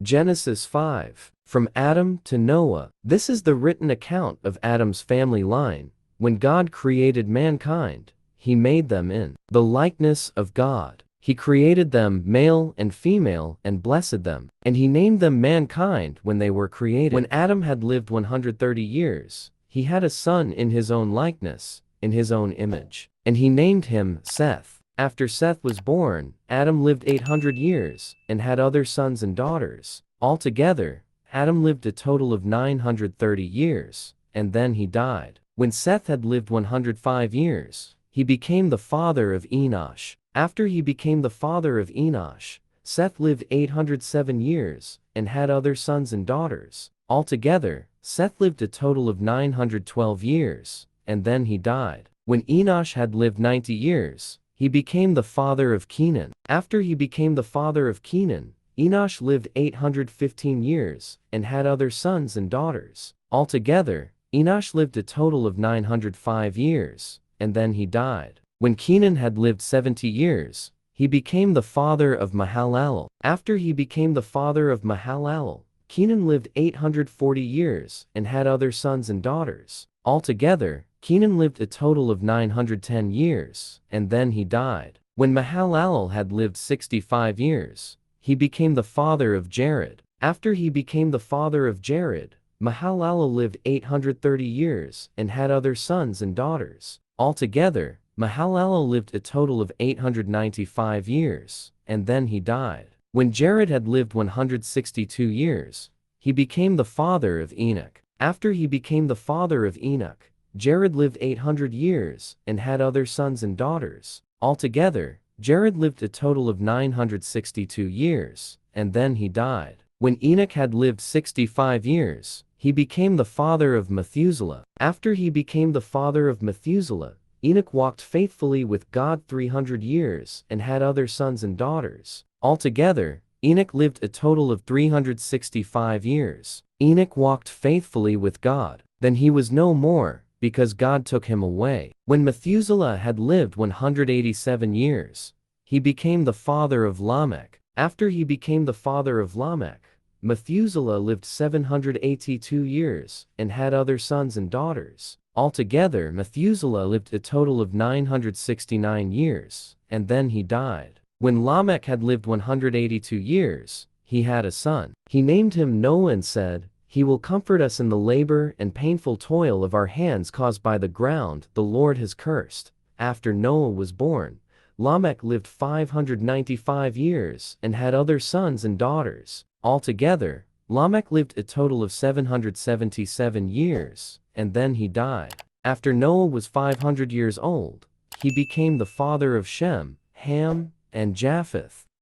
Genesis 5. From Adam to Noah. This is the written account of Adam's family line. When God created mankind, he made them in the likeness of God. He created them male and female and blessed them. And he named them mankind when they were created. When Adam had lived 130 years, he had a son in his own likeness, in his own image. And he named him Seth. After Seth was born, Adam lived 800 years and had other sons and daughters. Altogether, Adam lived a total of 930 years, and then he died. When Seth had lived 105 years, he became the father of Enosh. After he became the father of Enosh, Seth lived 807 years and had other sons and daughters. Altogether, Seth lived a total of 912 years, and then he died. When Enosh had lived 90 years, he became the father of Kenan. After he became the father of Kenan, Enosh lived 815 years and had other sons and daughters. Altogether, Enosh lived a total of 905 years, and then he died. When Kenan had lived 70 years, he became the father of Mahalalel. After he became the father of Mahalalel, Kenan lived 840 years and had other sons and daughters. Altogether, Kenan lived a total of 910 years, and then he died. When Mahalalel had lived 65 years, he became the father of Jared. After he became the father of Jared, Mahalalel lived 830 years and had other sons and daughters. Altogether, Mahalalel lived a total of 895 years, and then he died. When Jared had lived 162 years, he became the father of Enoch. After he became the father of Enoch, Jared lived 800 years and had other sons and daughters. Altogether, Jared lived a total of 962 years, and then he died. When Enoch had lived 65 years, he became the father of Methuselah. After he became the father of Methuselah, Enoch walked faithfully with God 300 years and had other sons and daughters. Altogether, Enoch lived a total of 365 years. Enoch walked faithfully with God. Then he was no more, because God took him away. When Methuselah had lived 187 years, he became the father of Lamech. After he became the father of Lamech, Methuselah lived 782 years and had other sons and daughters. Altogether, Methuselah lived a total of 969 years, and then he died. When Lamech had lived 182 years, he had a son. He named him Noah and said, "He will comfort us in the labor and painful toil of our hands caused by the ground the Lord has cursed." After Noah was born, Lamech lived 595 years and had other sons and daughters. Altogether, Lamech lived a total of 777 years, and then he died. After Noah was 500 years old, he became the father of Shem, Ham, and Japheth.